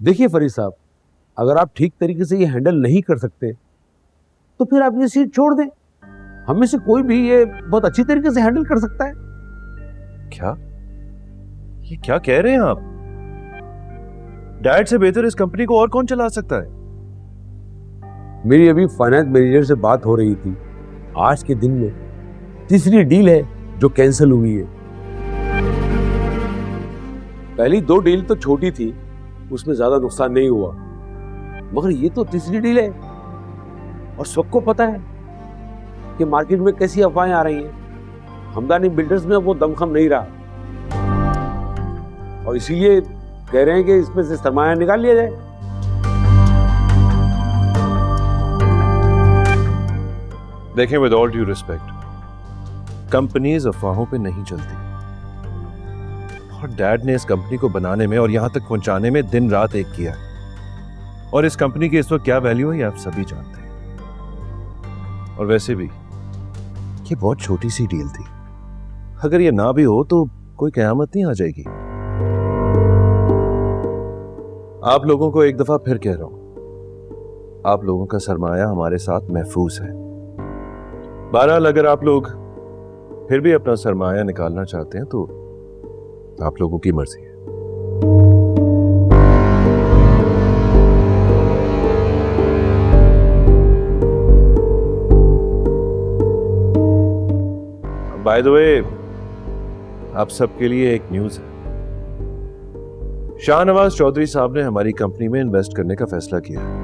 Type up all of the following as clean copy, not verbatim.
देखिए फरीद साहब, अगर आप ठीक तरीके से ये हैंडल नहीं कर सकते तो फिर आप ये सीट छोड़ दें। हम में से कोई भी ये बहुत अच्छी तरीके से हैंडल कर सकता है। क्या? ये क्या कह रहे हैं आप? डैड से बेहतर इस कंपनी को और कौन चला सकता है? मेरी अभी फाइनेंस मैनेजर से बात हो रही थी। आज के दिन में तीसरी डील है जो कैंसिल हुई है। पहली 2 डील तो छोटी थी, उसमें ज्यादा नुकसान नहीं हुआ, मगर ये तो तीसरी डील है और सबको पता है कि मार्केट में कैसी अफवाहें आ रही हैं। हमदानी बिल्डर्स में वो दमखम नहीं रहा और इसीलिए कह रहे हैं कि इसमें से सरमाया निकाल लिया जाए। देखें, with all due respect, companies अफवाहों पे नहीं चलती और डैड ने इस कंपनी को बनाने में और यहां तक पहुंचाने में दिन रात एक किया है। और इस कंपनी की इस वक्त क्या वैल्यू है ये आप सभी जानते हैं। और वैसे भी ये बहुत छोटी सी डील थी, अगर ये ना भी हो तो कोई कयामत नहीं आ जाएगी। आप लोगों को एक दफा फिर कह रहा हूं, आप लोगों का सरमाया हमारे साथ महफूज है। बहरहाल अगर आप लोग फिर भी अपना सरमाया निकालना चाहते हैं तो आप लोगों की मर्जी है। बाय द वे, आप सबके लिए एक न्यूज है। शाहनवाज चौधरी साहब ने हमारी कंपनी में इन्वेस्ट करने का फैसला किया है।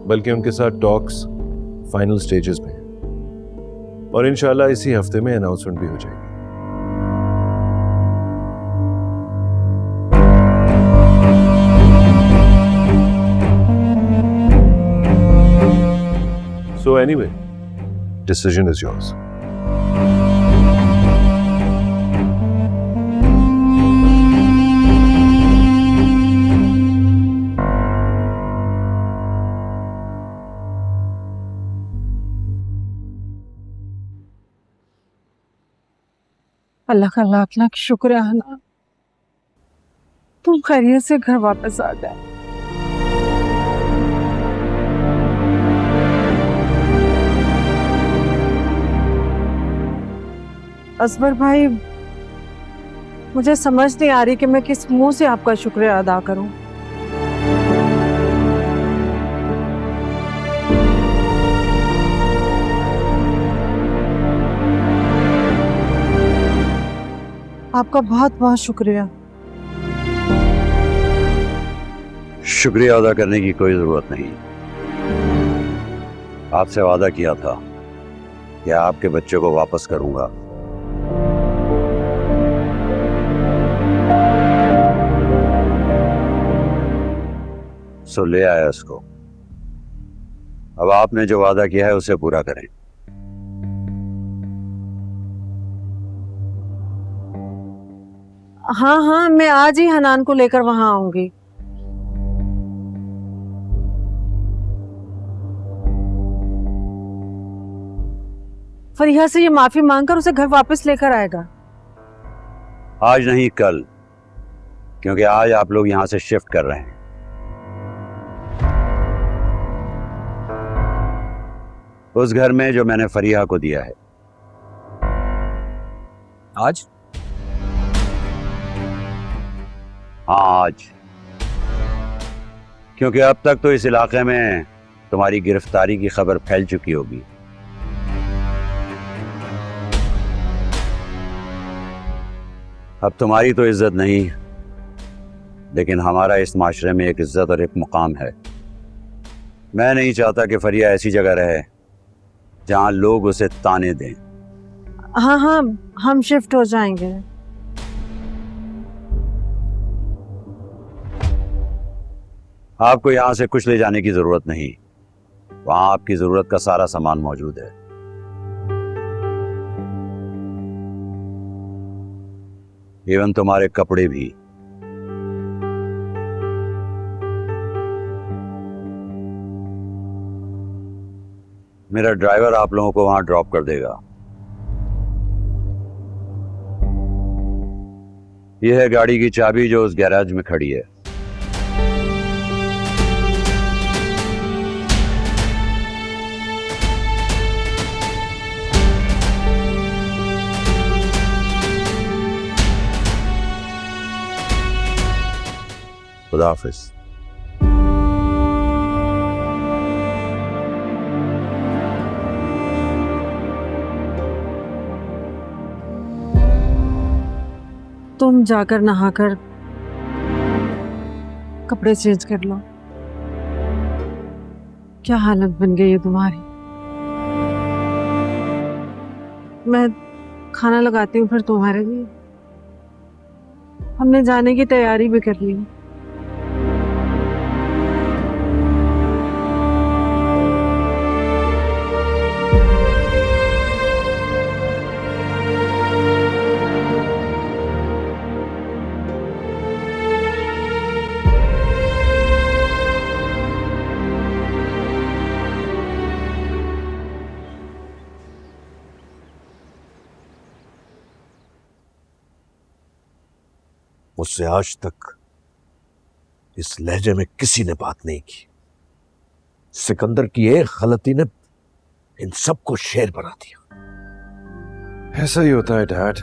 बल्कि उनके साथ टॉक्स फाइनल स्टेजेस में हैं और इंशाल्लाह इसी हफ्ते में अनाउंसमेंट भी हो जाएगी। So anyway, decision is yours. अल्लाह का लाख लाख शुक्र है हना, तुम खैरियत से घर वापस आ गए। असबर भाई, मुझे समझ नहीं आ रही कि मैं किस मुंह से आपका शुक्रिया अदा करूं। आपका बहुत बहुत शुक्रिया। शुक्रिया अदा करने की कोई जरूरत नहीं। आपसे वादा किया था कि आपके बच्चे को वापस करूंगा। सो ले आया उसको। अब आपने जो वादा किया है उसे पूरा करें। हाँ हाँ, मैं आज ही हनान को लेकर वहां आऊंगी। फरीहा से ये माफी मांगकर उसे घर वापस लेकर आएगा। आज नहीं, कल, क्योंकि आज आप लोग यहां से शिफ्ट कर रहे हैं। उस घर में जो मैंने फरीहा को दिया है। आज? हाँ, आज। क्योंकि अब तक तो इस इलाके में तुम्हारी गिरफ्तारी की खबर फैल चुकी होगी। अब तुम्हारी तो इज्जत नहीं, लेकिन हमारा इस माशरे में एक इज्जत और एक मुकाम है। मैं नहीं चाहता कि फरिया ऐसी जगह रहे जहां लोग उसे ताने दें। हाँ हाँ, हम शिफ्ट हो जाएंगे। आपको यहां से कुछ ले जाने की जरूरत नहीं, वहां आपकी जरूरत का सारा सामान मौजूद है। इवन तुम्हारे कपड़े भी। मेरा ड्राइवर आप लोगों को वहां ड्रॉप कर देगा। यह है गाड़ी की चाबी जो उस गैराज में खड़ी है। खुदा हाफिज। तुम जाकर नहाकर कपड़े चेंज कर लो। क्या हालत बन गई है तुम्हारी। मैं खाना लगाती हूँ फिर तुम्हारे लिए। हमने जाने की तैयारी भी कर ली। मुझसे आज तक इस लहजे में किसी ने बात नहीं की। सिकंदर की एक गलती ने इन सबको शेर बना दिया। ऐसा ही होता है डैड,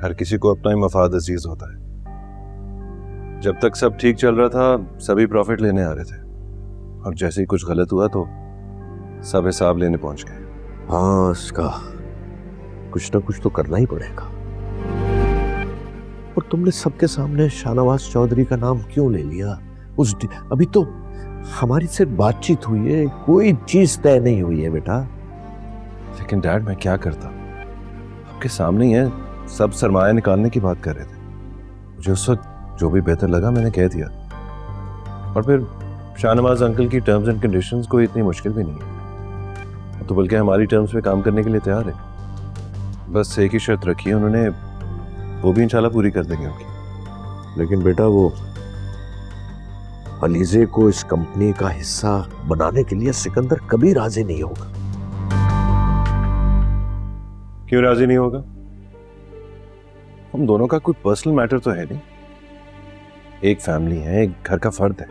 हर किसी को अपना ही मफाद अजीज होता है। जब तक सब ठीक चल रहा था सभी प्रॉफिट लेने आ रहे थे, और जैसे ही कुछ गलत हुआ तो सब हिसाब लेने पहुंच गए। हाँ, इसका कुछ ना कुछ तो करना ही पड़ेगा। और तुमने सबके सामने शाहनवाज चौधरी का नाम क्यों ले लिया? अभी तो हमारी सिर्फ बातचीत हुई है, कोई चीज तय नहीं हुई है बेटा। लेकिन डैड मैं क्या करता, आपके सामने ही है, सब सरमाया निकालने की बात कर रहे थे। मुझे उस वक्त जो भी बेहतर लगा मैंने कह दिया। और फिर शाहनवाज अंकल की टर्म्स एंड कंडीशंस कोई इतनी मुश्किल भी नहीं है, तो बल्कि हमारी टर्म्स पे काम करने के लिए तैयार है। बस एक ही शर्त रखी है उन्होंने, वो भी इंशाल्लाह पूरी कर देंगे उनकी। लेकिन बेटा वो अलीजे को इस कंपनी का हिस्सा बनाने के लिए सिकंदर कभी राजी नहीं होगा। क्यों राजी नहीं होगा? हम दोनों का कोई पर्सनल मैटर तो है नहीं, एक फैमिली है, एक घर का फर्द है,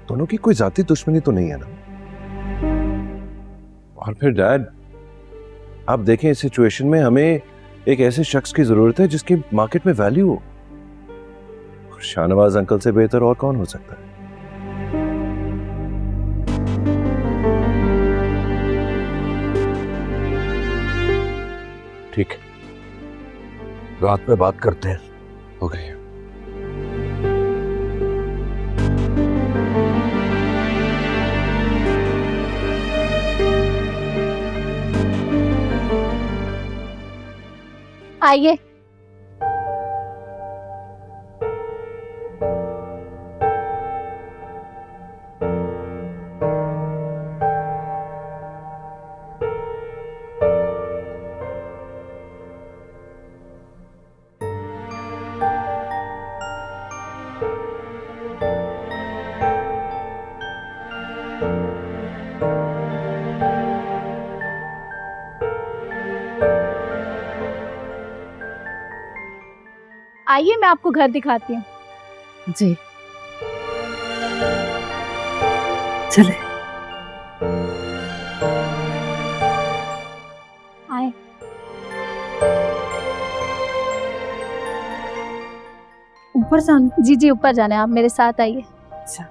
दोनों की कोई जाती दुश्मनी तो नहीं है ना। और फिर डैड आप देखें, इस सिचुएशन में हमें एक ऐसे शख्स की जरूरत है जिसकी मार्केट में वैल्यू हो। शाहनवाज अंकल से बेहतर और कौन हो सकता है? ठीक है, रात में बात करते हैं। हो गई। आइए। आइए मैं आपको घर दिखाती हूँ। जी चले। आए। ऊपर जाना? जी जी ऊपर जाना है, आप मेरे साथ आइए। अच्छा।